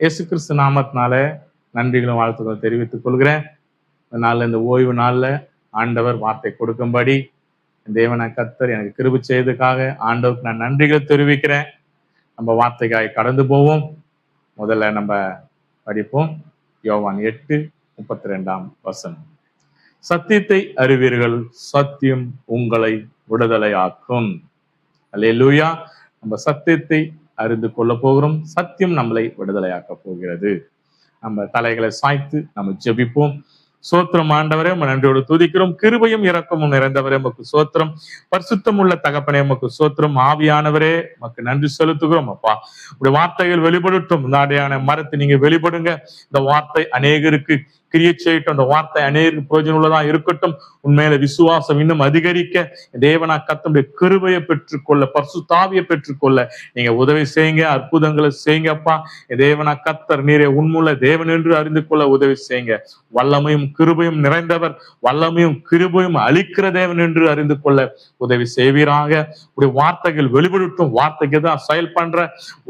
இயேசு கிறிஸ்து நாமத்தினால நன்றிகளும் வாழ்த்துக்களும் தெரிவித்துக் கொள்கிறேன். இந்த நாள்ல, இந்த ஓய்வு நாள்ல ஆண்டவர் வார்த்தை கொடுக்கும்படி தேவனை கர்த்தர் எனக்கு கிருபை செய்ததுக்காக ஆண்டவருக்கு நான் நன்றிகள் தெரிவிக்கிறேன். நம்ம வார்த்தைக்காய் கடந்து போவோம். முதல்ல நம்ம படிப்போம். யோவான் 8:32. சத்தியத்தை அறிவீர்கள், சத்தியம் உங்களை விடுதலையாக்கும். அல்லேலூயா. நம்ம சத்தியத்தை அறிந்து கொள்ள போகிறோம். சத்தியம் நம்மளை விடுதலையாக்க போகிறது. நம்ம தலைகளை சாய்த்து நம்ம ஜெபிப்போம். சோத்திரம் ஆண்டவரே, உம்மை நன்றியோடு துதிக்கிறோம். கிருபையும் இரக்கமும் நிறைந்தவரே உமக்கு சோத்திரம். பரிசுத்தம் உள்ள தகப்பனே உமக்கு சோத்திரம். ஆவியானவரே உமக்கு நன்றி செலுத்துகிறோம். அப்பா, உடைய வார்த்தைகள் வெளிப்படட்டும். இந்த அடையான மரத்தை நீங்க வெளிப்படுங்க. இந்த வார்த்தை அநேகருக்கு கிரியை செய்யட்டும். அந்த வார்த்தை அநேகருக்கு பிரயோஜனம் உள்ளதா இருக்கட்டும். உண்மையில விசுவாசம் இன்னும் அதிகரிக்க தேவனா கர்த்தருடைய கிருபையை பெற்றுக்கொள்ள, பரிசுத்தாவியை பெற்றுக்கொள்ள நீங்க உதவி செய்யுங்க. அற்புதங்களை செய்யுங்க அப்பா. தேவனா கர்த்தர் நீரே உண்முள்ள தேவன் என்று அறிந்து கொள்ள உதவி செய்யுங்க. வல்லமையும் கிருபையும் நிறைந்தவர், வல்லமையும் கிருபையும் அளிக்கிற தேவன் என்று அறிந்து கொள்ள உதவி செய்வீராக. உடைய வார்த்தைகள் வெளிப்படட்டும். வார்த்தைக்கு தான் செயல் பண்ற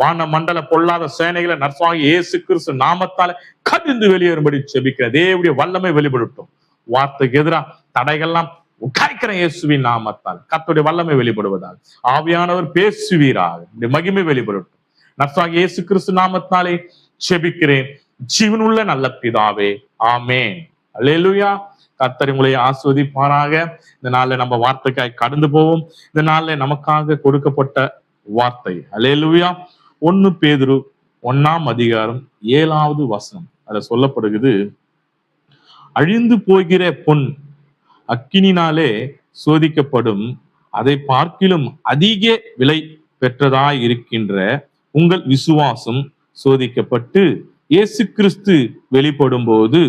வான மண்டல பொல்லாத சேனைகளை நர்சாகி இயேசு கிறிஸ்து நாமத்தால கடிந்து வெளியேறும்படி செபிக்கிற தேவனுடைய வல்லமை வெளிப்படட்டும். வார்த்தைக்கு எதிராக தடைகள்லாம் உடைக்கிற இயேசுவின் நாமத்தால் கர்த்தருடைய வல்லமை வெளிப்படுவதால் ஆவியானவர் பேசுவீராக. மகிமை வெளிப்படட்டும். நர்சாகி இயேசு கிறிஸ்து நாமத்தாலே செபிக்கிறேன் ஜீவனுள்ள நல்ல பிதாவே, ஆமென். அல்லேலூயா. கர்த்தர் உங்களை ஆசீர்வதிப்பாராக. இந்த நாள்ல நம்ம வார்த்தைக்காய் கடந்து போவோம். இந்த நாள்ல நமக்காக கொடுக்கப்பட்ட வார்த்தை அல்லேலூயா 1 பேதுரு 1:7 அதுல சொல்லப்படுகிறது, அழிந்து போகிற பொன் அக்கினினாலே சோதிக்கப்படும், அதை பார்க்கிலும் அதிக விலை பெற்றதாய் இருக்கின்ற உங்கள் விசுவாசம் சோதிக்கப்பட்டு இயேசு கிறிஸ்து வெளிப்படும் போது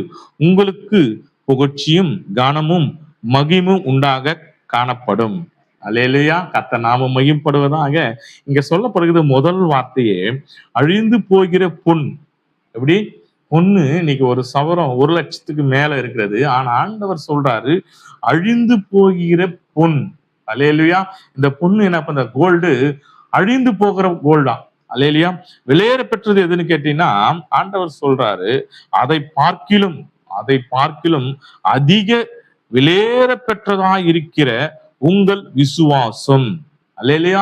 உங்களுக்கு புகழ்ச்சியும் கனமும் மகிமும் உண்டாக காணப்படும். அல்லேலூயா. கர்த்தர் நாமம் மகிமைப்படுவதாக இங்க சொல்லப்படுகிறது. முதல் வார்த்தையே அழிந்து போகிற பொன். எப்படி? பொண்ணு இன்னைக்கு ஒரு சவரம் 1 லட்சத்துக்கு மேல இருக்கிறது. ஆனா ஆண்டவர் சொல்றாரு அழிந்து போகிற பொன். அல்லேலூயா. இந்த பொண்ணு என்ன பண்ற? கோல்டு அழிந்து போகிற கோல்டா. அல்லேலூயா. விலையேற பெற்றது எதுன்னு கேட்டீங்கன்னா ஆண்டவர் சொல்றாரு அதை பார்க்கிலும் அதிக விலையேற பெற்றதா இருக்கிற உங்கள் விசுவாசம். அல்லேலூயா.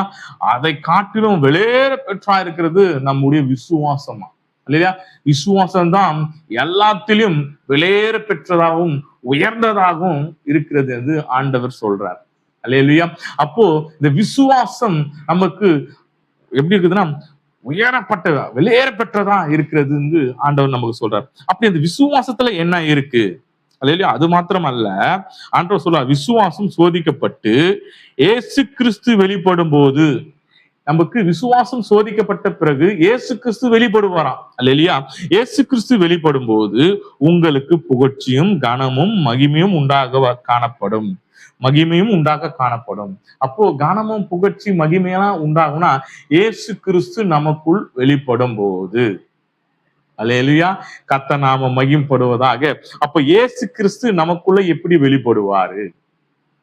அதை காட்டிலும் விலையேற பெற்றா இருக்கிறது நம்முடைய விசுவாசமா. இல்லையா? விசுவாசம் தான் எல்லாத்திலும் விலையேற பெற்றதாகவும் உயர்ந்ததாகவும் இருக்கிறது என்று ஆண்டவர் சொல்றார். அல்லேலூயா. அப்போ இந்த விசுவாசம் நமக்கு எப்படி இருக்குதுன்னா உயரப்பட்ட விலையேற பெற்றதா இருக்கிறது என்று ஆண்டவர் நமக்கு சொல்றார். அப்படி அந்த விசுவாசத்துல என்ன இருக்கு? அல்லேலூயா. அது மாத்திரம் அல்ல, ஆண்டவர் சொல்றார் விசுவாசம் சோதிக்கப்பட்டு இயேசு கிறிஸ்து வெளிப்படும் போது, நமக்கு விசுவாசம் சோதிக்கப்பட்ட பிறகு இயேசு கிறிஸ்து வெளிப்படுவாராம். அல்லேலூயா. இயேசு கிறிஸ்து வெளிப்படும் போது உங்களுக்கு புகழ்ச்சியும் கனமும் மகிமையும் உண்டாக காணப்படும். அப்போ கனமும் புகழ்ச்சி மகிமையெல்லாம் உண்டாகும்னா இயேசு கிறிஸ்து நமக்குள் வெளிப்படும் போது. அல்லேலூயா. கர்த்தர் நாம மகிமைப்படுவதாக. அப்ப இயேசு கிறிஸ்து நமக்குள்ள எப்படி வெளிப்படுவாரு?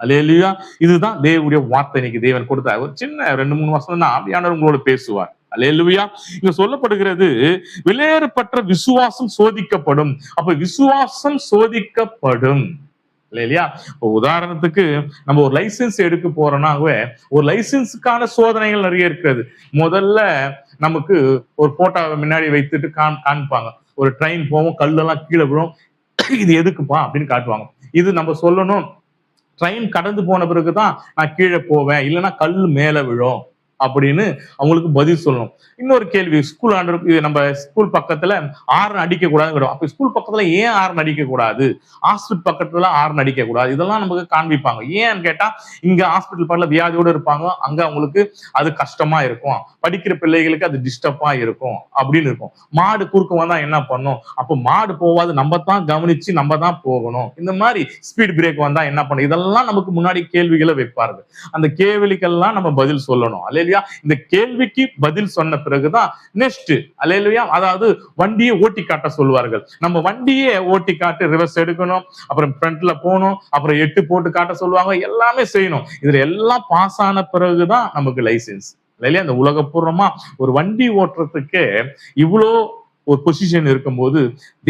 அல்லேலூயா. இதுதான் தேவனுடைய வார்த்தை. இன்னைக்கு தேவன் கொடுத்த ஒரு சின்ன 2-3 வசனம் தான் ஆவியானவர் உங்களோட பேசுவார். அல்லேலூயா. இங்க சொல்லப்படுகிறது விலையேறப்பட்ட விசுவாசம் சோதிக்கப்படும். அப்ப விசுவாசம் சோதிக்கப்படும். இல்லையா? இப்போ உதாரணத்துக்கு நம்ம ஒரு லைசன்ஸ் எடுக்க போறோம்னாவே ஒரு லைசன்ஸுக்கான சோதனைகள் நிறைய இருக்கிறது. முதல்ல நமக்கு ஒரு போட்டோவை முன்னாடி வைத்துட்டு காண்பாங்க. ஒரு ட்ரெயின் போவோம், கல்லெல்லாம் கீழே விழும், இது எதுக்குப்பா அப்படின்னு காட்டுவாங்க. இது நம்ம சொல்லணும், ட்ரெயின் கடந்து போன பிறகுதான் நான் கீழே போவேன், இல்லைன்னா கல் மேல விழும் அப்படின்னு அவங்களுக்கு பதில் சொல்லணும். இன்னொரு கேள்வி, நம்ம ஸ்கூல் பக்கத்துல ஆர்ன் அடிக்க கூடாது. அப்ப ஸ்கூல் பக்கத்துல ஏன் ஆர்ன் அடிக்க கூடாது? ஹாஸ்பிட்டல் பக்கத்துல ஆர்ன் அடிக்க கூடாது? இதெல்லாம் நமக்கு காண்பிப்பாங்க. ஏன்னு கேட்டா இங்க ஹாஸ்பிட்டல் பக்கத்துல வியாதியோட இருப்பாங்க, அங்க அவங்களுக்கு அது கஷ்டமா இருக்கும், படிக்கிற பிள்ளைகளுக்கு அது டிஸ்டர்பா இருக்கும் அப்படின்னு இருக்கும். மாடு குறுக்க வந்தா என்ன பண்ணும்? அப்ப மாடு போவாது, நம்ம தான் கவனிச்சு நம்ம தான் போகணும். இந்த மாதிரி ஸ்பீட் பிரேக் வந்தா என்ன பண்ணும்? இதெல்லாம் நமக்கு முன்னாடி கேள்விகளை வைப்பார்கள். அந்த கேள்விக்கெல்லாம் நம்ம பதில் சொல்லணும். அல்லேலூயா. இந்த கேள்விக்கு பதில் சொன்ன பிறகுதான் நெக்ஸ்ட் அல்லேலூயா, அதாவது வண்டியை ஓட்டி காட்ட சொல்லுவார்கள். நம்ம வண்டியே ஓட்டி காட்டு, ரிவர்ஸ் எடுக்கணும், அப்புறம் ஃப்ரண்ட்ல போகணும், அப்புறம் 8 போட்டு காட்ட சொல்லுவாங்க, எல்லாமே செய்யணும். இதுல எல்லாம் பாஸ் ஆன பிறகுதான் நமக்கு லைசன்ஸ். இல்லையா? இந்த உலகப்பூர்வமா ஒரு வண்டி ஓட்டுறதுக்கு இவ்வளோ ஒரு பொசிஷன் இருக்கும்போது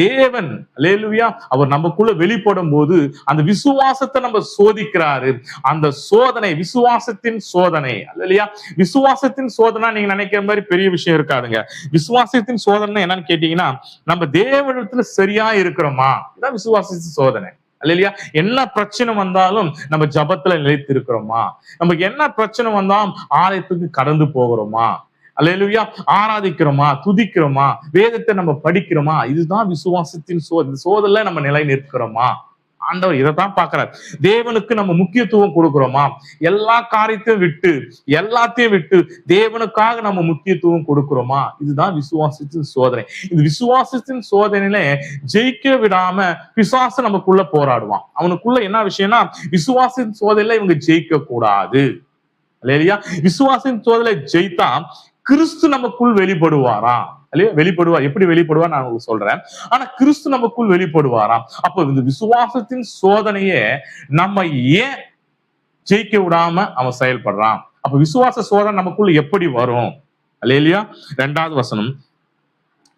தேவன் அல்லேலூயா அவர் நமக்குள்ள வெளிப்படும் போது அந்த விசுவாசத்தை நம்ம சோதிக்கிறாரு. அந்த சோதனை விசுவாசத்தின் சோதனை அல்லேலூயா. விசுவாசத்தின் சோதனை நீங்க நினைக்கிற மாதிரி பெரிய விஷயம் இருக்காதுங்க. விசுவாசத்தின் சோதனை என்னன்னு கேட்டீங்கன்னா, நம்ம தேவனிடத்துல சரியா இருக்கிறோமா, இதான் விசுவாசத்தின் சோதனை அல்லேலூயா. என்ன பிரச்சனை வந்தாலும் நம்ம ஜபத்துல நிலைத்து இருக்கிறோமா, நமக்கு என்ன பிரச்சனை வந்தாலும் ஆலயத்துக்கு கடந்து போகிறோமா, அல்லேலூயா, ஆராதிக்கிறோமா, துதிக்கிறோமா, வேதத்தை நம்ம படிக்கிறோமா, இதுதான் விசுவாசத்தின் சோதனை. நம்ம நிலை நிற்கிறோமா, ஆண்டவர் இதைத்தான் பார்க்கிறார். தேவனுக்கு நம்ம முக்கியத்துவம் கொடுக்கிறோமா, எல்லா எல்லாத்தையும் விட்டு தேவனுக்காக நம்ம முக்கியத்துவம் கொடுக்கிறோமா, இதுதான் விசுவாசத்தின் சோதனை. இந்த விசுவாசத்தின் சோதனையில ஜெயிக்க விடாம பிசாசு நமக்குள்ள போராடுவான். அவனுக்குள்ள என்ன விஷயம்னா, விசுவாசத்தின் சோதனையில இவங்க ஜெயிக்க கூடாது இல்லையா. விசுவாசத்தின் சோதனை ஜெயித்தா கிறிஸ்து நமக்குள் வெளிப்படுவாரா இல்லையா? வெளிப்படுவார். எப்படி வெளிப்படுவார் நான் உங்களுக்கு சொல்றேன். ஆனா கிறிஸ்து நமக்குள் வெளிப்படுவாராம். அப்போ இந்த விசுவாசத்தின் சோதனையே நம்ம ஏன் ஜெயிக்க விடாம அவன் செயல்படுறான். அப்ப விசுவாச சோதனை நமக்குள்ள எப்படி வரும் இல்லையா? 2வது வசனம்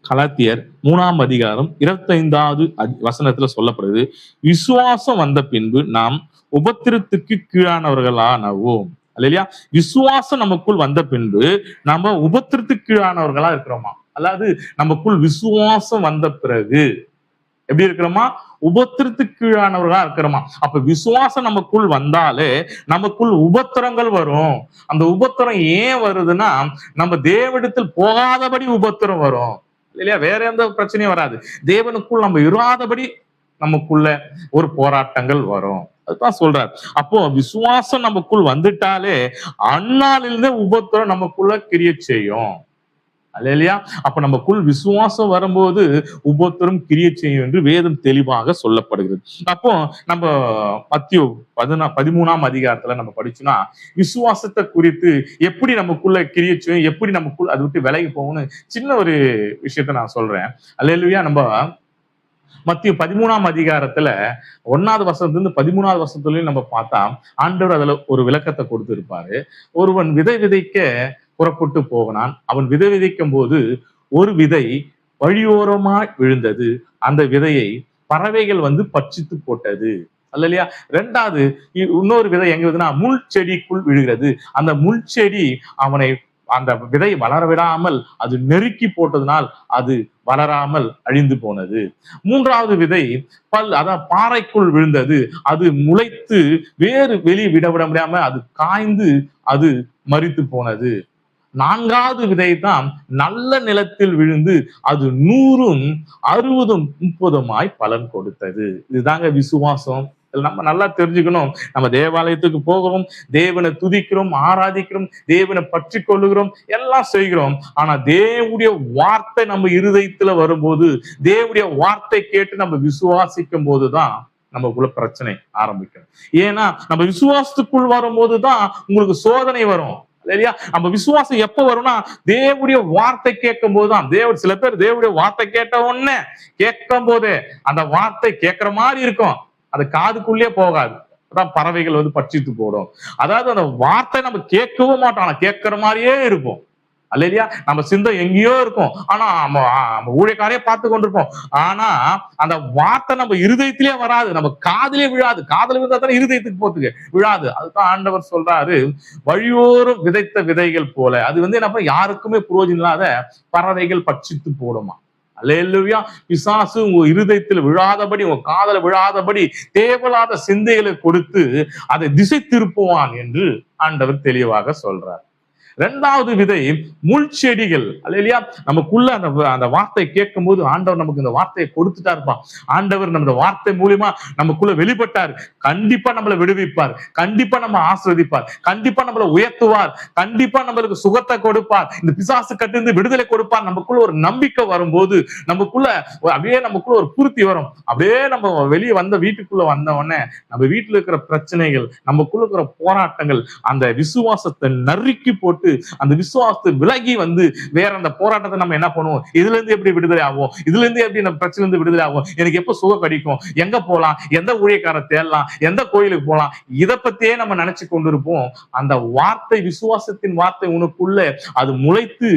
கலாத்தியர் 3ஆம் அதிகாரம் 25வது வசனத்துல சொல்லப்படுது, விசுவாசம் வந்த பின்பு நாம் உபத்திரத்துக்கு கீழானவர்களானவோம். இல்லையா? விசுவாசம் நமக்குள் வந்த பின்பு நம்ம உபத்திரத்துக்கு கீழானவர்களா இருக்கிறோமா, அதாவது நமக்குள் விசுவாசம் வந்த பிறகு எப்படி இருக்கிறோமா, உபத்திரத்துக்கு கீழானவர்களா இருக்கிறோமா. அப்ப விசுவாசம் நமக்குள் வந்தாலே நமக்குள் உபத்திரங்கள் வரும். அந்த உபத்திரம் ஏன் வருதுன்னா, நம்ம தேவனிடத்தில் போகாதபடி உபத்திரம் வரும் இல்லையா. வேற எந்த பிரச்சனையும் வராது. தேவனுக்குள் நம்ம இராதபடி நமக்குள்ள ஒரு போராட்டங்கள் வரும். அதுதான் சொல்றார். அப்போ விசுவாசம் நமக்குள் வந்துட்டாலே அந்நாளிலிருந்தே உபத்திரம் நமக்குள்ள கிரிய செய்யும் அல்லேலூயா. அப்ப நமக்குள் விசுவாசம் வரும்போது உபத்திரம் கிரிய செய்யும் என்று வேதம் தெளிவாக சொல்லப்படுகிறது. அப்போ நம்ம மத்தேயு 13ஆம் அதிகாரத்துல நம்ம படிச்சோம்னா, விசுவாசத்தை குறித்து எப்படி நமக்குள்ள கிரிய செய்யும், எப்படி நமக்குள்ள அது விட்டு விலகி போகும்னு சின்ன ஒரு விஷயத்த நான் சொல்றேன் அல்லேலூயா. நம்ம மத்தேயு 13ஆம் அதிகாரத்துல 1வது வசனத்துல 13வது வசனத்துலயும் நம்ம பார்த்தா ஆண்டவர் அதுல ஒரு விளக்கத்தை கொடுத்திருப்பாரு. ஒருவன் விதை விதைக்க புறப்பட்டு போகனான். அவன் விதை விதைக்கும் போது ஒரு விதை வழியோரமாய் விழுந்தது. அந்த விதையை பறவைகள் பட்சித்து போட்டது அல்லையா. 2வது இன்னொரு விதை எங்க விழுதுன்னா முள் செடிக்குள் விழுகிறது. அந்த முள் செடி அவனை அந்த விதை வளர விடாமல் அது நெருக்கி போட்டதுனால் அது வளராமல் அழிந்து போனது. 3வது விதை அதான் பாறைக்குள் விழுந்தது. அது முளைத்து வேறு வெளியே விட முடியாம அது காய்ந்து அது மரித்து போனது. 4வது விதை தான் நல்ல நிலத்தில் விழுந்து அது 100, 60, 30 பலன் கொடுத்தது. இதுதாங்க விசுவாசம். நம்ம நல்லா தெரிஞ்சுக்கணும். நம்ம தேவாலயத்துக்கு போகிறோம், தேவனை துதிக்கிறோம், ஆராதிக்கிறோம், தேவனை பற்றி கொள்ளுகிறோம், எல்லாம் செய்கிறோம். ஆனா தேவனுடைய வார்த்தை நம்ம இருதயத்துல வரும்போது, தேவனுடைய வார்த்தை கேட்டு நம்ம விசுவாசிக்கும் போதுதான் நமக்குள்ள பிரச்சனை ஆரம்பிக்கும். ஏன்னா நம்ம விசுவாசத்துக்குள் வரும்போதுதான் உங்களுக்கு சோதனை வரும் இல்லையா. நம்ம விசுவாசம் எப்ப வரும்னா, தேவனுடைய வார்த்தை கேட்கும் போதுதான். சில பேர் தேவனுடைய வார்த்தை கேட்ட உடனே கேட்கும் போதே அந்த வார்த்தை கேட்கிற மாதிரி இருக்கும், அது காதுக்குள்ளே போகாது. அதான் பறவைகள் பட்சித்து போடும். அதாவது அந்த வார்த்தை நம்ம கேட்கவும் மாட்டோம், ஆனா கேட்கிற மாதிரியே இருக்கும் அல்லையா. நம்ம சிந்தை எங்கேயோ இருக்கும், ஆனா நம்ம ஊழியக்காரையே பார்த்து கொண்டிருப்போம். ஆனா அந்த வார்த்தை நம்ம இருதயத்திலே வராது, நம்ம காதிலே விழாது. காதல விழுந்தா தானே இருதயத்துக்கு போத்துக்கு விழாது. அதுதான் ஆண்டவர் சொல்றாரு, வழியோரம் விதைத்த விதைகள் போல அது என்ன யாருக்குமே புரோஜனம் இல்லாத பறவைகள் பட்சித்து போடுமா. அல்லேலூயா. பிசாசு உங்க இருதயத்தில் விழாதபடி, உங்க காதல விழாதபடி தேவையில்லாத சிந்தைகளை கொடுத்து அதை திசை திருப்புவான் என்று ஆண்டவர் தெளிவாக சொல்றார். 2வது விதை முள் செடிகள் அல்லையா. நமக்குள்ள அந்த வார்த்தை கேட்கும் போது ஆண்டவர் நமக்கு இந்த வார்த்தையை கொடுத்துட்டாருப்பா. ஆண்டவர் நம்ம வார்த்தை மூலியமா நமக்குள்ள வெளிப்பட்டார். கண்டிப்பா நம்மளை விடுவிப்பார், கண்டிப்பா நம்ம ஆசீர்வதிப்பார், கண்டிப்பா நம்மளை உயர்த்துவார், கண்டிப்பா நம்மளுக்கு சுகத்தை கொடுப்பார், இந்த பிசாசு கட்டிருந்து விடுதலை கொடுப்பார். நமக்குள்ள ஒரு நம்பிக்கை வரும்போது நமக்குள்ள ஒரு பூர்த்தி வரும். அப்படியே நம்ம வெளியே வீட்டுக்குள்ள வந்த உடனே நம்ம வீட்டுல இருக்கிற பிரச்சனைகள், நமக்குள்ள இருக்கிற போராட்டங்கள் அந்த விசுவாசத்தை நறுக்கி போட்டு விட்டு அந்த விசுவாசத்தை விலகி வேற அந்த போராட்டத்தை நம்ம என்ன பண்ணுவோம், இதுல இருந்து எப்படி விடுதலை ஆகும், இதுல இருந்து எப்படி நம்ம பிரச்சனை இருந்து விடுதலை ஆகும், எனக்கு எப்ப சுகம் கிடைக்கும், எங்க போலாம், எந்த ஊழியக்கார தேடலாம், எந்த கோயிலுக்கு போலாம், இதை பத்தியே நம்ம நினைச்சு கொண்டிருப்போம். அந்த வார்த்தை, விசுவாசத்தின் வார்த்தை உனக்குள்ள அது முளைத்து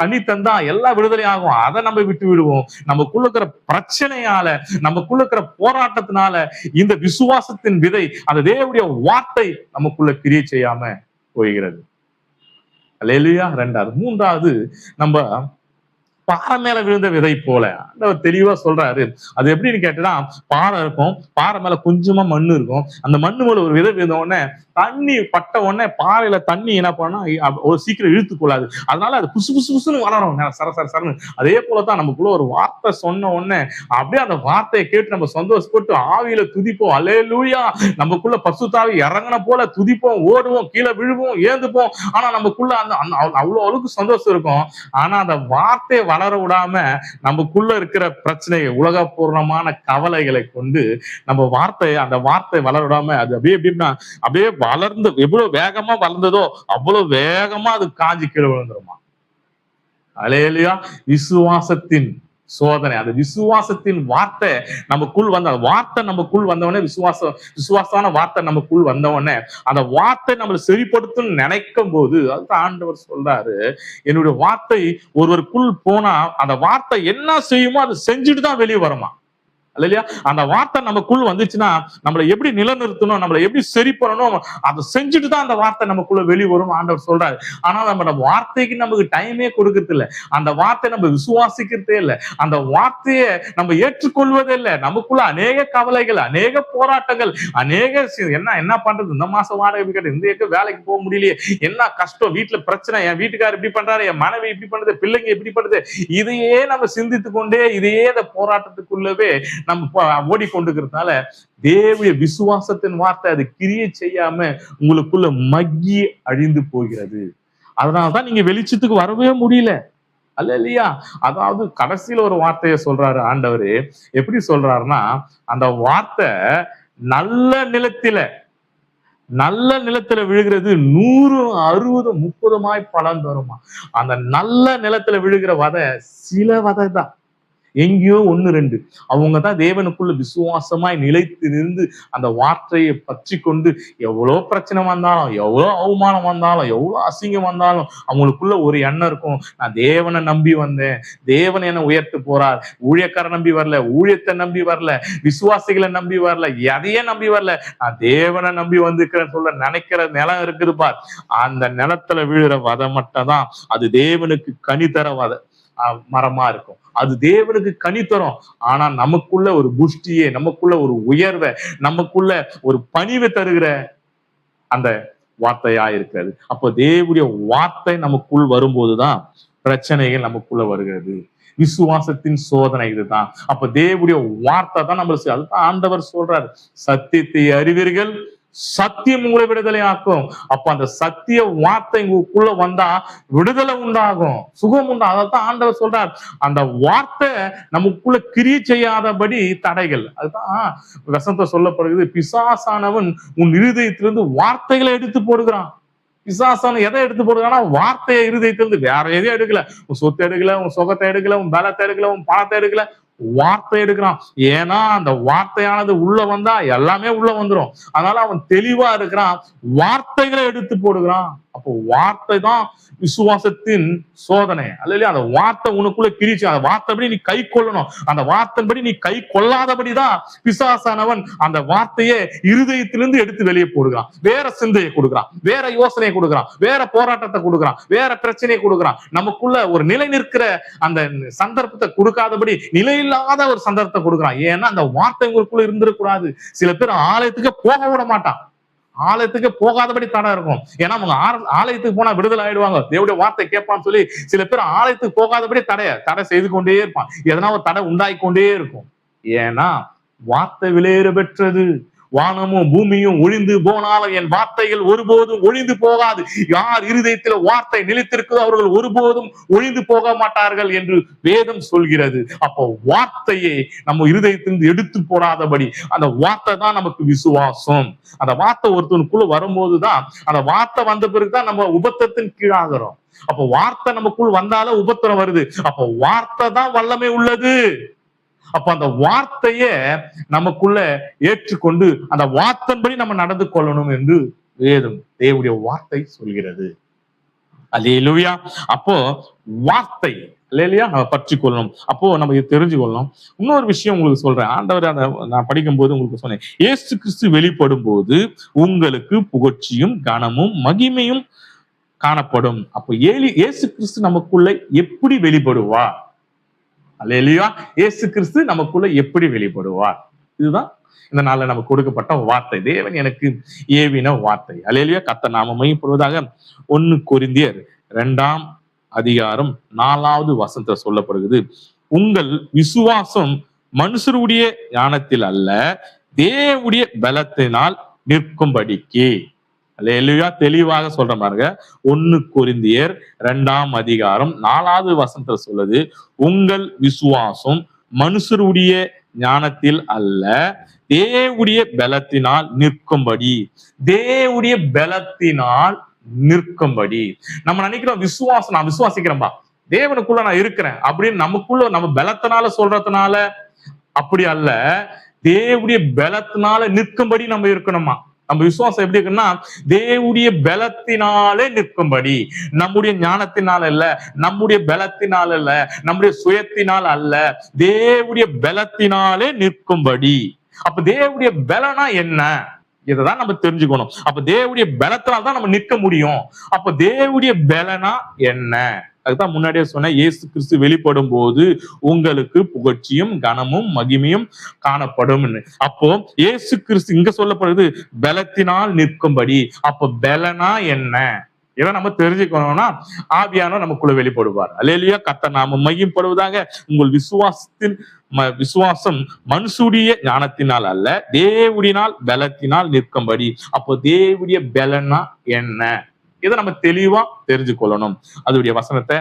கனி தந்தா எல்லா விடுதலை ஆகும். அதை நம்ம விட்டு விடுவோம். நமக்குள்ள இருக்கிற பிரச்சனையால, நமக்குள்ள இருக்கிற போராட்டத்தினால இந்த விசுவாசத்தின் விதை, அந்த தேவனுடைய வார்த்தை நமக்குள்ள கிரியை செய்யாம போகிறது. அல்லேலூயா. ரெண்டாவது. மூன்றாவது, நம்ம பாறை மேல விழுந்த விதை போல ஆண்டவர் தெளிவா சொல்றாரு. அது எப்படின்னு கேட்டா, பாறை இருக்கும், பாறை மேல கொஞ்சமா மண்ணு இருக்கும். அந்த மண்ணு மேல ஒரு விதை விழுந்த உடனே தண்ணி பட்ட உடனே பாறையில தண்ணி என்ன பண்ணா ஒரு சீக்கிரம் இழுத்து கொள்ளாது. அதனால அது புசு புசு புசுன்னு வளரும், சரன்னு. அதே போலதான் நமக்குள்ள ஒரு வார்த்தை சொன்ன உடனே அப்படியே அந்த வார்த்தையை கேட்டு நம்ம சந்தோஷப்பட்டு ஆவியில துதிப்போம். அல்லேலூயா. நமக்குள்ள பசுத்தாவி இறங்கின போல துதிப்போம், ஓடுவோம், கீழே விழுவோம், ஏந்துப்போம். ஆனா நமக்குள்ள அந்த அவ்வளவு அளவுக்கு சந்தோஷம் இருக்கும். ஆனா அந்த வார்த்தையை வளர விடாம நமக்குள்ள இருக்கிற பிரச்சனையை, உலகபூர்ணமான கவலைகளை கொண்டு நம்ம அந்த வார்த்தை வளர விடாம அது அப்படியே வளர்ந்து எவ்வளவு வேகமா வளர்ந்ததோ அவ்வளவு வேகமா அது காஞ்சி கீழே விழுந்துருமா. அல்லேலூயா. விசுவாசத்தின் சோதனை, அந்த விசுவாசத்தின் வார்த்தை நமக்குள் வந்த வார்த்தை நமக்குள் வந்தவொடனே, விசுவாசமான வார்த்தை நமக்குள் வந்தவொடனே அந்த வார்த்தை நம்மளை சரிப்படுத்தும் நினைக்கும் போது, அதுதான் ஆண்டவர் சொல்றாரு, என்னுடைய வார்த்தை ஒருவருக்குள் போனா அந்த வார்த்தை என்ன செய்யுமோ அதை செஞ்சுட்டு தான் வெளியே வருமா. இல்லையா? அந்த வார்த்தை நமக்குள்ள வந்துச்சுன்னா நம்மளை எப்படி நிலைநிறுத்தணும், நம்மளை எப்படி சரி பண்ணணும், அதை செஞ்சுட்டு தான் அந்த வார்த்தை நமக்குள்ள வெளியே வரும் ஆண்டவர் சொல்றாரு. ஆனா நம்ம வார்த்தைக்கு நமக்கு டைமே கொடுக்கறது இல்லை. அந்த வார்த்தை நம்ம விசுவாசிக்கிறதே இல்லை. அந்த வார்த்தையை நம்ம ஏற்றுக்கொள்வதே இல்லை. நமக்குள்ள அநேக கவலைகள், அநேக போராட்டங்கள், அநேக என்ன பண்றது, இந்த மாசம் வாடகை கேட்டு இந்த வேலைக்கு போக முடியலையே, என்ன கஷ்டம், வீட்டுல பிரச்சனை, என் வீட்டுக்காரர் இப்படி பண்றாரு, என் மனைவி இப்படி பண்ணுது, பிள்ளைங்க இப்படி பண்ணுது, இதையே நம்ம சிந்தித்து கொண்டே இதையே இந்த போராட்டத்துக்குள்ளவே நம்ம ஓடிக்கொண்டிருக்கிறதுனால தேவனுடைய விசுவாசத்தின் வார்த்தை அது கிரியை செய்யாம உங்களுக்குள்ள மக்கி அழிந்து போகிறது. அதனாலதான் நீங்க வெளிச்சத்துக்கு வரவே முடியல. அல்லேலூயா. அதாவது கடைசியில ஒரு வார்த்தையை சொல்றாரு ஆண்டவரு. எப்படி சொல்றாருன்னா, அந்த வார்த்தை நல்ல நிலத்துல விழுகிறது 100, 60, 30 பலன் தருமா. அந்த நல்ல நிலத்துல விழுகிற வதை சில வதை தான், எங்கேயோ 1, 2 அவங்கதான் தேவனுக்குள்ள விசுவாசமாய் நிலைத்து நின்று அந்த வார்த்தையை பற்றி கொண்டு எவ்வளவு பிரச்சனை வந்தாலும், எவ்வளவு அவமானம் வந்தாலும், எவ்வளவு அசிங்கம் வந்தாலும் அவங்களுக்குள்ள ஒரு எண்ணம் இருக்கும், நான் தேவனை நம்பி வந்தேன், தேவன் என்ன உயர்த்து போறார், ஊழியக்காரன் நம்பி வரல, ஊழியத்தை நம்பி வரல, விசுவாசிகளை நம்பி வரல, எதையே நம்பி வரல, நான் தேவனை நம்பி வந்திருக்கிறேன்னு சொல்ல நினைக்கிற நிலம் இருக்குது பார். அந்த நிலத்துல விழுற வதை மட்டும் தான் அது தேவனுக்கு கனி தர வதை மரமா இருக்கும். அது தேவனுக்கு கனி தரும். ஆனா நமக்குள்ள ஒரு புஷ்டியை, நமக்குள்ள ஒரு உயர்வை, நமக்குள்ள ஒரு பணிவை தருகிற அந்த வார்த்தையா இருக்கிறது. அப்போ தேவனுடைய வார்த்தை நமக்குள் வரும்போதுதான் பிரச்சனைகள் நமக்குள்ள வருகிறது. விசுவாசத்தின் சோதனை இதுதான். அப்ப தேவனுடைய வார்த்தை தான் நம்மளுக்கு, அதுதான் ஆண்டவர் சொல்றாரு, சத்தியத்தை அறிவீர்கள், சத்தியம் உங்களை விடுதலை ஆக்கும். அப்ப அந்த சத்திய வார்த்தை உங்களுக்குள்ள வந்தா விடுதலை உண்டாகும், சுகம் உண்டாகும். அதான் ஆண்டவர் சொல்றார், அந்த வார்த்தை நமக்குள்ள கிரியை செய்யாதபடி தடைகள். அதுதான் வசனத்தை சொல்லப்படுகிறது, பிசாசானவன் உன் இருதயத்திலிருந்து வார்த்தைகளை எடுத்து போடுகிறான். பிசாசான எதை எடுத்து போடுறான்னா வார்த்தையை இருதயத்திலிருந்து, வேற எதையும் எடுக்கல. உன் சொத்தை எடுக்கல, உன் சுகத்தை எடுக்கல, உன் பலத்தை எடுக்கல, உன் பணத்தை எடுக்கல, வார்த்தை எடுக்கிறான். ஏன்னா அந்த வார்த்தையானது உள்ள வந்தா எல்லாமே உள்ள வந்துடும். அதனால அவன் தெளிவா இருக்கிறான், வார்த்தைகளை எடுத்து போடுகிறான். அப்போ வார்த்தை தான் விசுவாசத்தின் சோதனை. அல்ல, அந்த வார்த்தை உனக்குள்ள கிரிச்சு, அந்த வார்த்தைப்படி நீ கை கொள்ளணும். அந்த வார்த்தைப்படி நீ கை கொள்ளாதபடிதான் பிசாசானவன் அந்த வார்த்தையை இருதயத்திலிருந்து எடுத்து வெளியே போடுகிறான். வேற சிந்தையை கொடுக்குறான், வேற யோசனையை கொடுக்குறான், வேற போராட்டத்தை கொடுக்குறான், வேற பிரச்சனையை கொடுக்குறான். நமக்குள்ள ஒரு நிலை நிற்கிற அந்த சந்தர்ப்பத்தை கொடுக்காதபடி நிலையில்லாத ஒரு சந்தர்ப்பத்தை கொடுக்குறான். ஏன்னா அந்த வார்த்தை உங்களுக்குள்ள இருந்திருக்கூடாது. சில பேர் ஆலயத்துக்கு போக விட மாட்டான், ஆலயத்துக்கு போகாதபடி தடை இருக்கும். ஏன்னா அவங்க ஆலயத்துக்கு போனா விடுதலை ஆயிடுவாங்க, தேவனுடைய வார்த்தை கேட்பான்னு சொல்லி சில பேர் ஆலயத்துக்கு போகாதபடி தடை செய்து கொண்டே இருப்பான். எதனா ஒரு தடை உண்டாகி கொண்டே இருக்கும். ஏன்னா வார்த்தை விலையேற பெற்றது, வானமும் பூமியும் ஒழிந்து போனாலும் என் வார்த்தைகள் ஒருபோதும் ஒழிந்து போகாது. யார் இருதயத்தில் வார்த்தை நிலைத்திருக்கிறதோ அவர்கள் ஒருபோதும் ஒழிந்து போக மாட்டார்கள் என்று வேதம் சொல்கிறது. அப்போ வார்த்தையை நம்ம இருதயத்திலிருந்து எடுத்து போடாதபடி, அந்த வார்த்தை தான் நமக்கு விசுவாசம். அந்த வார்த்தை ஒருத்தனுக்குள்ள வரும்போதுதான், அந்த வார்த்தை வந்த பிறகுதான் நம்ம உபத்திரத்தின் கீழாகிறோம். அப்போ வார்த்தை நமக்குள் வந்தாலே உபத்திரம் வருது. அப்போ வார்த்தை தான் வல்லமை உள்ளது. அப்ப அந்த வார்த்தைய நமக்குள்ள ஏற்றுக்கொண்டு அந்த வார்த்தைப்படி நம்ம நடந்து கொள்ளணும் என்று வேதம், தேவனுடைய வார்த்தை சொல்கிறது. அல்லேலூயா. அப்போ வார்த்தை அல்லேலூயா நம்ம பற்றி கொள்ளணும். அப்போ நம்ம இதை தெரிஞ்சு கொள்ளணும். இன்னொரு விஷயம் உங்களுக்கு சொல்றேன். ஆண்டவர் நான் படிக்கும் போது உங்களுக்கு சொன்னேன், இயேசு கிறிஸ்து வெளிப்படும் போது உங்களுக்கு புகழ்ச்சியும் கனமும் மகிமையும் காணப்படும். அப்போ இயேசு கிறிஸ்து நமக்குள்ள எப்படி வெளிப்படுவார்? அல்லேலூயா. இயேசு கிறிஸ்து நமக்குள்ள எப்படி வெளிப்படுவார்? இதுதான் இந்த நாள்ல நமக்கு கொடுக்கப்பட்ட வார்த்தை, தேவன் எனக்கு ஏவின வார்த்தை. அல்லேலூயா. கர்த்தர் நாமம் மகிமைப்படுவதாக. 1 கொரிந்தியர் 2ஆம் அதிகாரம் 4வது வசனத்துல சொல்லப்படுகிறது, உங்கள் விசுவாசம் மனுஷருடைய ஞானத்தில் அல்ல, தேவனுடைய பலத்தினால் நிற்கும்படிக்கு. அல்லேலூயா. தெளிவாக சொல்ற பாருங்க. 1 கொரிந்தியர் 2ஆம் அதிகாரம் 4வது வசனத்துல சொல்லுது, உங்கள் விசுவாசம் மனுஷருடைய ஞானத்தில் அல்ல, தேவனுடைய பலத்தினால் நிற்கும்படி. தேவனுடைய பலத்தினால் நிற்கும்படி. நம்ம நினைக்கிறோம் விசுவாசம், நான் விசுவாசிக்கிறேன்பா, தேவனுக்குள்ள நான் இருக்கிறேன் அப்படின்னு நமக்குள்ள நம்ம பலத்தினால சொல்றதுனால அப்படி அல்ல. தேவனுடைய பலத்தினால நிற்கும்படி நம்ம இருக்கணுமா? நம்ம விசுவாசம் எப்படி இருக்குன்னா, தேவனுடைய பலத்தினாலே நிற்கும்படி. நம்முடைய ஞானத்தினால் அல்ல, நம்முடைய பலத்தினால் அல்ல, நம்முடைய சுயத்தினால் அல்ல, தேவனுடைய பலத்தினாலே நிற்கும்படி. அப்ப தேவனுடைய பலனா என்ன? இதைதான் நம்ம தெரிஞ்சுக்கணும். அப்ப தேவனுடைய பலத்தினால் தான் நம்ம நிற்க முடியும். அப்ப தேவனுடைய பலனா என்ன? அதுதான் முன்னாடியே சொன்ன, இயேசு கிறிஸ்து வெளிப்படும் போது உங்களுக்கு புகழ்ச்சியும் கனமும் மகிமையும் காணப்படும். அப்போ இயேசு கிறிஸ்து இங்க சொல்லப்படுது பலத்தினால் நிற்கும்படி. அப்போ பலனா என்ன? இதை நம்ம தெரிஞ்சுக்கணும்னா ஆவியானவர் நமக்குள்ள வெளிப்படுவார். அல்லேலூயா. கர்த்தர் நாமம் மகிமைப்படுவதாக. உங்கள் விசுவாசம் மனுஷுடைய ஞானத்தினால் அல்ல, தேவனுடைய பலத்தினால் நிற்கும்படி. அப்போ தேவனுடைய பலனா என்ன? இதை நம்ம தெளிவா தெரிஞ்சு கொள்ளணும். அதோடைய வசனத்தை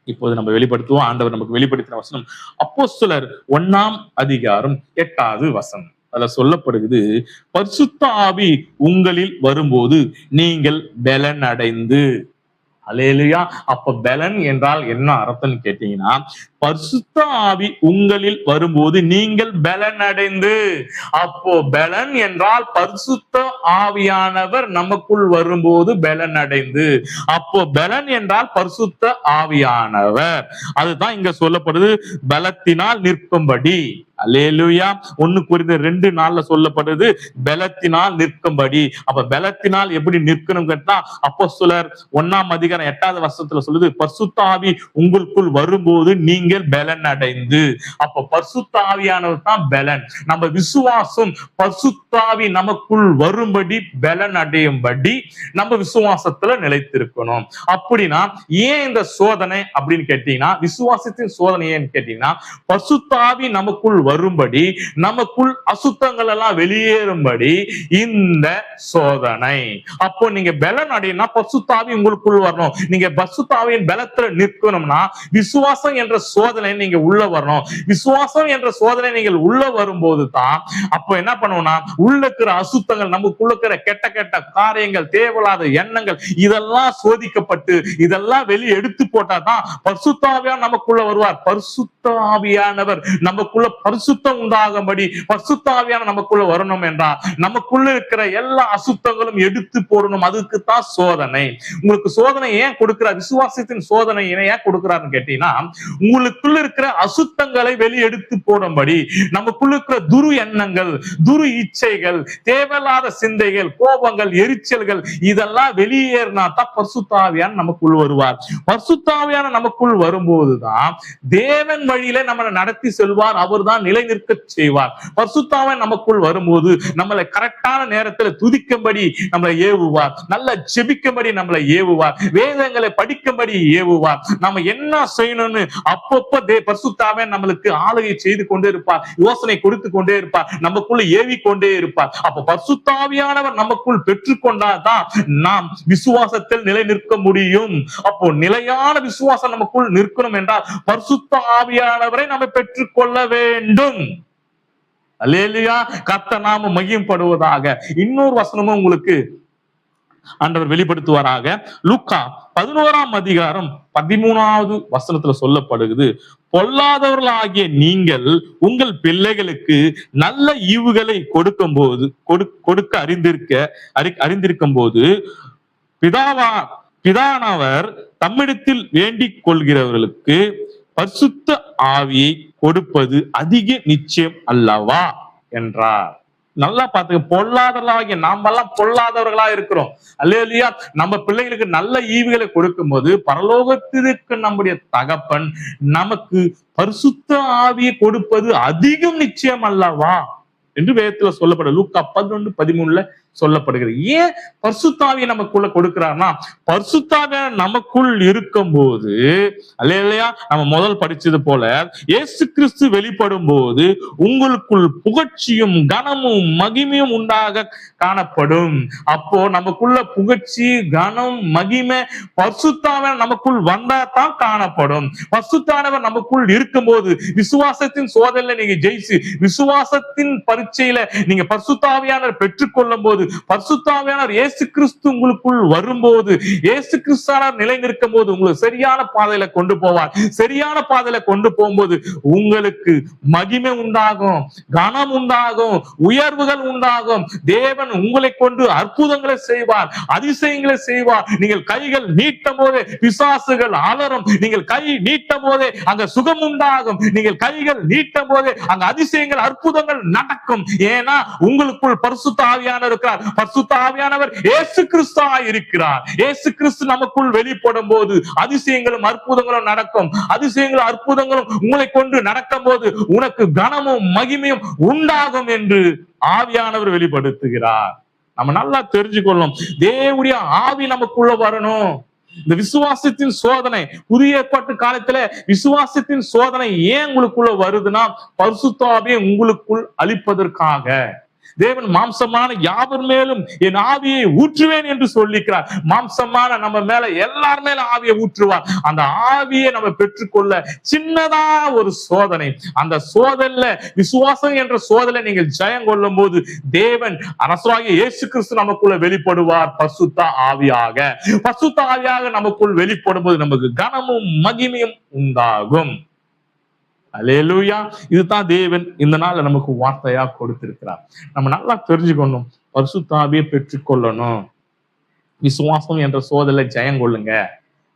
இப்போது நம்ம வெளிப்படுத்துவோம். ஆண்டவர் நமக்கு வெளிப்படுத்தின வசனம் அப்போஸ்தலர் 1ஆம் அதிகாரம் 8வது வசனம். அதுல சொல்லப்படுகிறது, பரிசுத்த ஆவி உங்களில் வரும்போது நீங்கள் பலன் அடைந்து. அல்லேலூயா. அப்ப பலன் என்றால் என்ன அர்த்தம்னு கேட்டீங்கன்னா, பரிசுத்த ஆவி உங்களில் வரும்போது நீங்கள் பலன் அடைந்து. அப்போ பலன் என்றால் பரிசுத்த ஆவியானவர் நமக்குள் வரும்போது பலன் அடைந்து. அப்போ பலன் என்றால் பரிசுத்த ஆவியானவர். அதுதான் இங்க சொல்லப்படுது, பலத்தினால் நிற்கும்படி. அல்லேலூயா. 1 கொரிந்தியர் 2:4 சொல்லப்படுது பலத்தினால் நிற்கும்படி. அப்ப பலத்தினால் எப்படி நிற்கணும் கேட்டா, அப்போஸ்தலர் 1ஆம் அதிகாரம் 8வது வசனத்துல சொல்லுது, பரிசுத்த ஆவி உங்களுக்குள் வரும்போது நீங்கள் பலன் அடைந்து. அப்ப பரிசுத்த ஆவியானவர் தான் பலன். நம்ம விசுவாசம் பரிசுத்த ஆவி நமக்குள் வரும்படி பலன் அடையும்படி நம்ம விசுவாசத்துல நிலைத்திருக்கணும். அப்படின்னா ஏன் இந்த சோதனை அப்படின்னு கேட்டீங்கன்னா, விசுவாசத்தின் சோதனை ஏன்னு கேட்டீங்கன்னா, பரிசுத்த ஆவி நமக்குள் வரும்படி, நமக்குள் அசுத்தங்கள் எல்லாம் வெளியேறும்படி இந்த சோதனை. அப்போ நீங்க பலன் அடையினா பரிசுத்த ஆவி உங்களுக்குள் வரணும். நீங்க பரிசுத்த ஆவியின் பலத்துல நிற்கணும்னா விசுவாசம் என்ற சோதனை நீங்க உள்ள வரணும். விசுவாசம் என்ற சோதனை நீங்கள் உள்ள வரும்போது தான் அப்போ என்ன பண்ணுவோம்னா, உள்ள இருக்கிற அசுத்தங்கள், நமக்குள்ள இருக்கிற கெட்ட கெட்ட காரியங்கள், தேவையில்லாத எண்ணங்கள், இதெல்லாம் சோதிக்கப்பட்டு இதெல்லாம் வெளியே எடுத்து போட்டாதான் பரிசுத்த ஆவியானவர் நமக்குள்ள வருவார். பரிசுத்த ஆவியானவர் நமக்குள்ள பரிசுத்தம் உண்டாகும்படி பரிசுத்த ஆவியானவர் நமக்குள்ள வரணும் என்றால் நமக்குள்ள இருக்கிற எல்லா அசுத்தங்களும் எடுத்து போடணும். அதுக்கு தான் சோதனை. உங்களுக்கு சோதனை ஏன் கொடுக்கிறார்? விசுவாசத்தின் சோதனை ஏன் கொடுக்கிறாருன்னு கேட்டீங்கன்னா, உங்களுக்குள்ள இருக்கிற அசுத்தங்களை வெளியெடுத்து போடும்படி, நமக்குள்ள இருக்கிற துரு எண்ணங்கள், துரு இச்சைகள், தேவையில்லாத சிந்தைகள், கோபங்கள், எரிச்சல்கள், இதெல்லாம் வெளியேறினா தான் பரிசுத்த ஆவியானவர் நமக்குள் வருவார். பரிசுத்த ஆவியானவர் நமக்குள் வரும்போதுதான் தேவன் வழியில நம்ம நடத்தி செல்வார். அவர் தான் நிலை நிற்க செய்வார். பரிசுத்தாவே நமக்குள் வரும்போது நம்மளை கரெக்டான நேரத்துல துதிக்கும்படி நம்மளை ஏவுவார், நல்ல ஜெபிக்கும்படி நம்மளை ஏவுவார், வேதங்களை படிக்கும்படி ஏவுவார். நம்ம என்ன செய்யணும்னு அப்பப்ப பரிசுத்தாவே நம்மளுக்கு ஆளுகை செய்து கொண்டே இருப்பார், யோசனை கொடுத்து கொண்டே இருப்பார், நமக்குள்ள ஏவி கொண்டே இருப்பார். அப்ப பரிசுத்தாவியானவர் நமக்குள் பெற்றுக்கொண்டாதான் நாம் விசுவாசத்தில் நிலை நிற்க முடியும். அப்போ நிலையான விசுவாசம் நமக்குள் நிற்கணும் என்றால் பரிசுத்த ஆவியானவரை நம்ம பெற்றுக்கொள்ள வேண்டும். அல்லேலூயா, கர்த்தர் நாம மகிமைப்படுவதாக. இன்னொரு வசனமும் உங்களுக்கு ஆண்டவர் வெளிப்படுத்துவாராக. லூக்கா 11ஆம் அதிகாரம் 13வது வசனத்துல சொல்லப்படுகிறது, பொல்லாதவர்களாகிய நீங்கள் உங்கள் பிள்ளைகளுக்கு நல்ல ஈவுகளை கொடுக்க அறிந்திருக்கும் போது பிதானவர் தம்மிடத்தில் வேண்டிக் கொள்கிறவர்களுக்கு பரிசுத்த ஆவியை கொடுப்பது அதிக நிச்சயம் அல்லவா என்றார். நல்லா பாத்துக்க, பொல்லாதவர்களாகிய நாமெல்லாம் பொல்லாதவர்களா இருக்கிறோம். அல்லேலூயா. நம்ம பிள்ளைகளுக்கு நல்ல ஈவுகளை கொடுக்கும் போது பரலோகத்திற்கு நம்முடைய தகப்பன் நமக்கு பரிசுத்த ஆவியை கொடுப்பது அதிகம் நிச்சயம் அல்லவா என்று வேதத்துல சொல்லப்படுது. லூக்கா 11:13 சொல்லப்படுகிறது. ஏன் பரிசுத்தாவியை நமக்குள்ள கொடுக்கிறார்னா, பரிசுத்தாவிய நமக்குள் இருக்கும் போது, அல்லேலூயா, நம்ம முதல் படிச்சது போல இயேசு கிறிஸ்து வெளிப்படும் போது உங்களுக்குள் புகழ்ச்சியும் கனமும் மகிமையும் உண்டாக காணப்படும். அப்போ நமக்குள்ள புகழ்ச்சி, கனம், மகிமை பரிசுத்தாவியானவர் நமக்குள் வந்தா தான் காணப்படும். பரிசுத்தாவியானவர் நமக்குள் இருக்கும் போது விசுவாசத்தின் சோதனையில நீங்க ஜெயிச்சு, விசுவாசத்தின் பரீட்சையில நீங்க பரிசுத்தாவியானவர் பெற்றுக்கொள்ளும் போது, பரிசுத்தாவியானவர் இயேசு கிறிஸ்து உங்களுக்குள் வரும்போது, இயேசு கிறிஸ்துவானவர் நிலை நிற்கும் போது உங்களுக்கு சரியான பாதையில கொண்டு போவார். சரியான பாதையில கொண்டு போகும்போது உங்களுக்கு மகிமை உண்டாகும், கனம் உண்டாகும், உயர்வுகள் உண்டாகும். தேவன் உங்களை கொண்டு அற்புதங்களை செய்வார், அதிசயங்களை செய்வார். நீங்கள் கைகள் நீட்டும் போதே பிசாசுகள் அலறும். நீங்கள் கை நீட்டும் போதே அங்க சுகம் உண்டாகும். நீங்கள் கைகள் நீட்டும் போதே அங்க அதிசயங்கள், அற்புதங்கள் நடக்கும். ஏன்னா உங்களுக்குள் பரிசுத்த ஆவியானவர் இருக்கிறார். பரிசுத்த ஆவியானவர் இயேசு கிறிஸ்துவா இருக்கிறார். இயேசு கிறிஸ்து நமக்குள் வெளிப்படும் போது அதிசயங்களும் அற்புதங்களும் நடக்கும். அதிசயங்களும் அற்புதங்களும் உங்களை கொண்டு நடக்கும் போது உனக்கு கனமும் மகிமையும் உண்டாகும் என்று ஆவியானவர் வெளிப்படுத்துகிறார். நம்ம நல்லா தெரிஞ்சுக்கொள்ளும், தேவனுடைய ஆவி நமக்குள்ள வரணும். இந்த விசுவாசத்தின் சோதனை, புதிய ஏற்பாட்டு காலத்துல விசுவாசத்தின் சோதனை ஏன் உங்களுக்குள்ள வருதுன்னா, பரிசுத்த ஆவியை உங்களுக்குள் அளிப்பதற்காக. தேவன் மாம்சமான யாவர் மேலும் என் ஆவியை ஊற்றுவேன் என்று சொல்லிக்கிறார். மாம்சமான நம்ம மேல எல்லார் மேல ஆவியை ஊற்றுவார். அந்த ஆவியை நம்ம பெற்றுக்கொள்ள சின்னதா ஒரு சோதனை, அந்த சோதனையில விசுவாசம் என்ற சோதனை நீங்கள் ஜெயம் கொள்ளும் போது தேவன் அரசராகிய இயேசு கிறிஸ்து நமக்குள்ள வெளிப்படுவார் பரிசுத்த ஆவியாக. பரிசுத்த ஆவியாக நமக்குள் வெளிப்படும் போது நமக்கு கனமும் மகிமையும் உண்டாகும். அல்லேலூயா. இதுதான் தேவன் இந்த நாள் நமக்கு வார்த்தையா கொடுத்திருக்கிறார். நம்ம நல்லா தெரிஞ்சுக்கணும், பரிசுத்த ஆவியை பெற்றுக்கொள்ளணும். விசுவாசம் என்ற சோதனை ஜெயம் கொள்ளுங்க.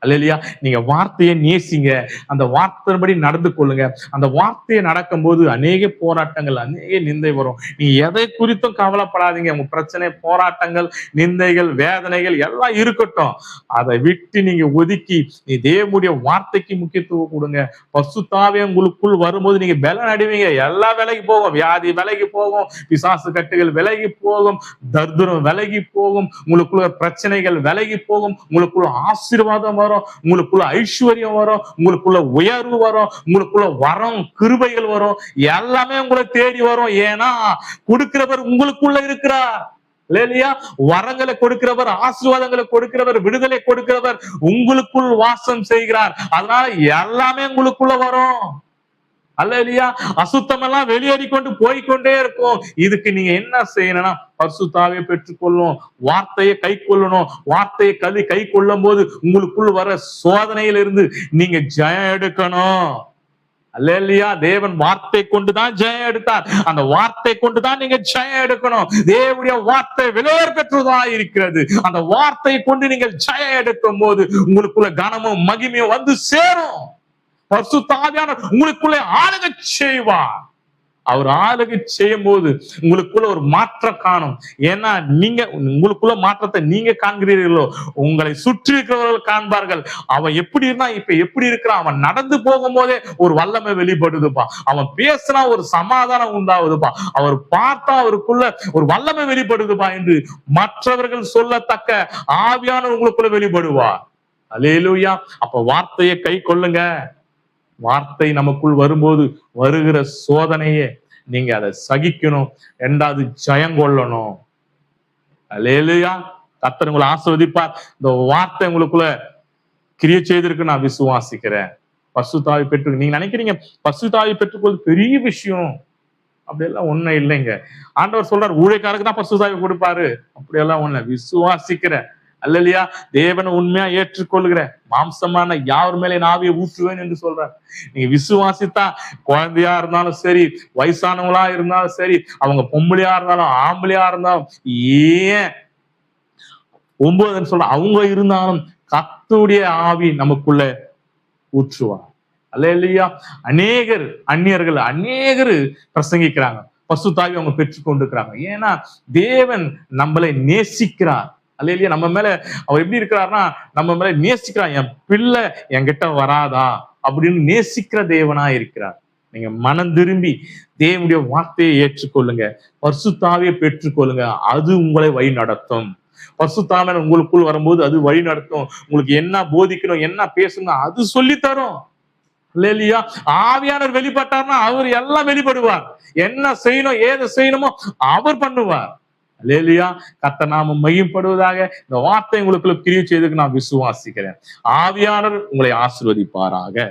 அல்லேலூயா. நீங்க வார்த்தையை நேசிங்க, அந்த வார்த்தைப்படி நடந்து கொள்ளுங்க. அந்த வார்த்தையை நடக்கும் போது அநேக போராட்டங்கள், அநேக நிந்தை வரும். நீங்க எதை குறித்தும் கவலைப்படாதீங்க. உங்க பிரச்சனை, போராட்டங்கள், நிந்தைகள், வேதனைகள் எல்லாம் இருக்கட்டும். அதை விட்டு நீங்க ஒதுக்கி நீ தேவனுடைய வார்த்தைக்கு முக்கியத்துவம் கொடுங்க. பரிசுத்த ஆவி உங்களுக்குள் வரும்போது நீங்க பலன் அடைவீங்க. எல்லா விலகி போகும், வியாதி விலகி போகும், பிசாசு கட்டுகள் விலகி போகும், தர்துரம் விலகி போகும், உங்களுக்குள்ள பிரச்சனைகள் விலகி போகும், உங்களுக்குள்ள ஆசீர்வாதம் வரும், உங்களுக்குள்ள ஐஸ்வர்யம் வரும், உங்களுக்குள்ள உயர்வு வரும், உங்களுக்குள்ள வரம், கிருபைகள் வரும், எல்லாமே உங்களை தேடி வரும். ஏன்னா கொடுக்கிறவர் உங்களுக்குள்ள இருக்கிறார். இல்லையா? வரங்களை கொடுக்கிறவர், ஆசீர்வாதங்களை கொடுக்கிறவர், விடுதலை கொடுக்கிறவர் உங்களுக்குள் வாசம் செய்கிறார். அதனால எல்லாமே உங்களுக்குள்ள வரும். அல்லேலூயா. அசுத்தம் எல்லாம் வெளியேறி கொண்டு போய்கொண்டே இருக்கும். இதுக்கு நீங்க என்ன செய்யணும்னா, பரிசுத்த ஆவியை பெற்றுக்கொள்ளணும், வார்த்தையை கை கொள்ளணும். வார்த்தையை கை கொள்ளும் போது உங்களுக்குள் வர சோதனையிலிருந்து நீங்க ஜெயம் எடுக்கணும். அல்லேலூயா. தேவன் வார்த்தை கொண்டுதான் ஜெயம் எடுத்தார். அந்த வார்த்தை கொண்டுதான் நீங்க ஜெயம் எடுக்கணும். தேவனுடைய வார்த்தை விலையேற பெற்றதா இருக்கிறது. அந்த வார்த்தையை கொண்டு நீங்கள் ஜெயம் எடுக்கும் போது உங்களுக்குள்ள கனமும் மகிமையும் வந்து சேரும். பரிசுத்த ஆவியானவர் உங்களுக்குள்ளே ஆளுக செய்வார். அவர் ஆளுகை செய்யும் போது உங்களுக்குள்ள ஒரு மாற்றம் காணும். ஏன்னா நீங்க உங்களுக்குள்ள மாற்றத்தை நீங்க காண்கிறீர்களோ, உங்களை சுற்றி இருக்கிறவர்கள் காண்பார்கள். அவன் எப்படி இருந்தா இப்ப எப்படி இருக்கிறான், அவன் நடந்து போகும்போதே ஒரு வல்லமை வெளிப்படுதுப்பா, அவன் பேசினா ஒரு சமாதானம் உண்டாவதுப்பா, அவர் பார்த்தா அவருக்குள்ள ஒரு வல்லமை வெளிப்படுதுப்பா என்று மற்றவர்கள் சொல்லத்தக்க ஆவியான உங்களுக்குள்ள வெளிப்படுவார். அல்லேலூயா. அப்ப வார்த்தையை கை கொள்ளுங்க. வார்த்தை நமக்குள் வரும்போது வருகிற சோதனையே நீங்க அதை சகிக்கணும். இரண்டாவது ஜெயம் கொள்ளணும். அல்லேலூயா. கர்த்தர் உங்களை ஆசீர்வதிப்பார். இந்த வார்த்தை உங்களுக்குள்ள கிரியை செய்திருக்கு நான் விசுவாசிக்கிறேன். பரிசுத்த ஆவி பெற்று நீங்க நினைக்கிறீங்க பரிசுத்த ஆவி பெற்றுக்கொள்வது பெரிய விஷயம், அப்படியெல்லாம் ஒண்ணும் இல்லைங்க. ஆண்டவர் சொல்றாரு ஊழியக்காரருக்கு தான் பரிசுத்த ஆவி கொடுப்பாரு, அப்படியெல்லாம் ஒண்ணு. விசுவாசிக்கிற அல்லையா, தேவனை உண்மையா ஏற்றுக்கொள்கிற மாம்சமான யார் மேலே நான் ஆவியை ஊற்றுவேன் என்று சொல்றாரு. நீங்க விசுவாசித்தா குழந்தையா இருந்தாலும் சரி, வயசானவங்களா இருந்தாலும் சரி, அவங்க பொம்பளையா இருந்தாலும் ஆம்பளையா இருந்தாலும், ஏன் 9 சொல்ற அவங்க இருந்தாலும் கர்த்தருடைய ஆவி நமக்குள்ள ஊற்றுவார். அல்லேலூயா. அநேகர் அந்நியர்கள் அநேகர் பிரசங்கிக்கிறாங்க, பரிசுத்த ஆவி அவங்க பெற்றுக் கொண்டிருக்கிறாங்க. ஏன்னா தேவன் நம்மளை நேசிக்கிறார். அல்லேலூயா. நம்ம மேல அவர் எப்படி இருக்கிறார்னா, நம்ம மேல நேசிக்கிறார். என் பிள்ளை என்கிட்ட வராதா அப்படின்னு நேசிக்கிற தேவனா இருக்கிறார். நீங்க மனம் திரும்பி தேவனுடைய வார்த்தையை ஏற்றுக்கொள்ளுங்க, பரிசுத்த ஆவியை பெற்றுக்கொள்ளுங்க. அது உங்களை வழி நடத்தும். பரிசுத்த ஆவி உங்களுக்குள் வரும்போது அது வழி நடத்தும். உங்களுக்கு என்ன போதிக்கணும், என்ன பேசணும் அது சொல்லி தரும். அல்லேலூயா. ஆவியானவர் வெளிப்பட்டார்னா அவர் எல்லாம் வெளிப்படுவார். என்ன செய்யணும் ஏது செய்யணுமோ அவர் பண்ணுவார். அல்லேலூயா. கர்த்தர் நாமம் மகிமைப்படுவதாக. இந்த வார்த்தை உங்களுக்குள்ள கிரியை செய்ததுக்கு நான் விசுவாசிக்கிறேன். ஆவியானவர் உங்களை ஆசீர்வதிப்பாராக.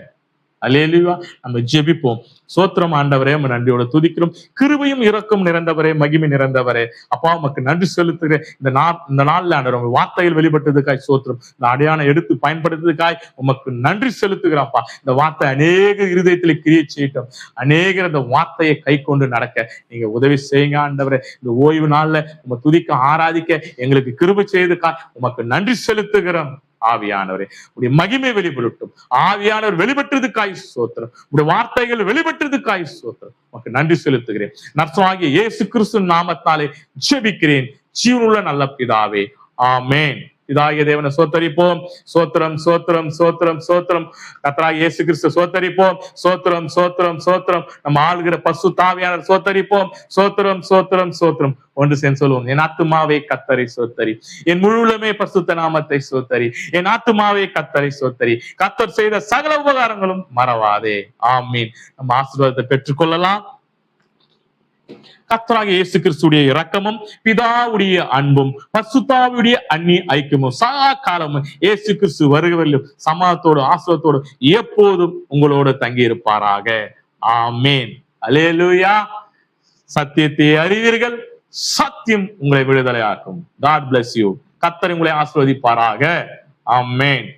அல்லேலூயா. நம்ம ஜெபிப்போம். சோத்திரம் ஆண்டவரே, நம்ம நன்றியோட துதிக்கிறோம். கிருபையும் இரக்கம் நிறைந்தவரே, மகிமை நிறைந்தவரே, அப்பா உமக்கு நன்றி செலுத்துகிறேன். இந்த நாள்ல ஆண்டவர் உங்க வார்த்தைகள் வெளிப்பட்டதுக்காய் சோத்திரம். இந்த அடையாளம் எடுத்து பயன்படுத்ததுக்காய் உமக்கு நன்றி செலுத்துகிறப்பா. இந்த வார்த்தை அநேக இருதயத்துல கிரியை செய்யட்டும். அநேகர் இந்த வார்த்தையை கை கொண்டு நடக்க நீங்க உதவி செய்யுங்க ஆண்டவரே. இந்த ஓய்வு நாள்ல உங்க துதிக்க ஆராதிக்க எங்களுக்கு கிருபை செய்ததுக்காய் உமக்கு நன்றி செலுத்துகிறோம். ஆவியானவரே உடைய மகிமை வெளிப்படட்டும். ஆவியானவர் வெளிப்பட்டதுக்காய் ஸ்தோத்திரம். உடைய வார்த்தைகள் வெளிப்பட்டதுக்காய் ஸ்தோத்திரம். உமக்கு நன்றி செலுத்துகிறேன். நற்சமாகிய இயேசு கிறிஸ்து நாமத்தாலே ஜெபிக்கிறேன் ஜீவனுள்ள நல்ல பிதாவே, ஆமென். இதாகிய தேவனை சோத்தரிப்போம். சோத்திரம் சோத்திரம் சோத்திரம் சோத்திரம். கர்த்தராகிய இயேசு கிறிஸ்து சோத்தரிப்போம். சோத்திரம் சோத்திரம் சோத்திரம். நம்ம ஆளுகிற பரிசுத்த ஆவியானவர் சோத்தரிப்போம். சோத்திரம் சோத்திரம் சோத்திரம். ஒன்று சேர்ந்து சொல்லுவோம். என் ஆத்துமாவே கர்த்தரை சோத்தரி, என் முழுவதுமே பரிசுத்த நாமத்தை சோத்தரி, என் ஆத்துமாவே கர்த்தரை சோத்தரி, கர்த்தர் செய்த சகல உபகாரங்களும் மறவாதே. ஆமீன். நம்ம ஆசீர்வாதத்தை பெற்றுக்கொள்ளலாம். கர்த்தராகிய இயேசு கிறிஸ்துடைய இரக்கமும் பிதாவுடைய அன்பும் பரிசுத்த ஆவியுடைய அந்நிய ஐக்கியமும் சதா காலமும் இயேசு கிறிஸ்து வருகிறவர்களும் சமாதானத்தோடு ஆசீர்வாதத்தோடு எப்போதும் உங்களோடு தங்கி இருப்பாராக. ஆமென். அல்லேலூயா. சத்தியத்தை அறிவீர்கள், சத்தியம் உங்களை விடுதலையாக்கும். God bless you. கர்த்தர் உங்களை ஆசீர்வதிப்பாராக. ஆமென்.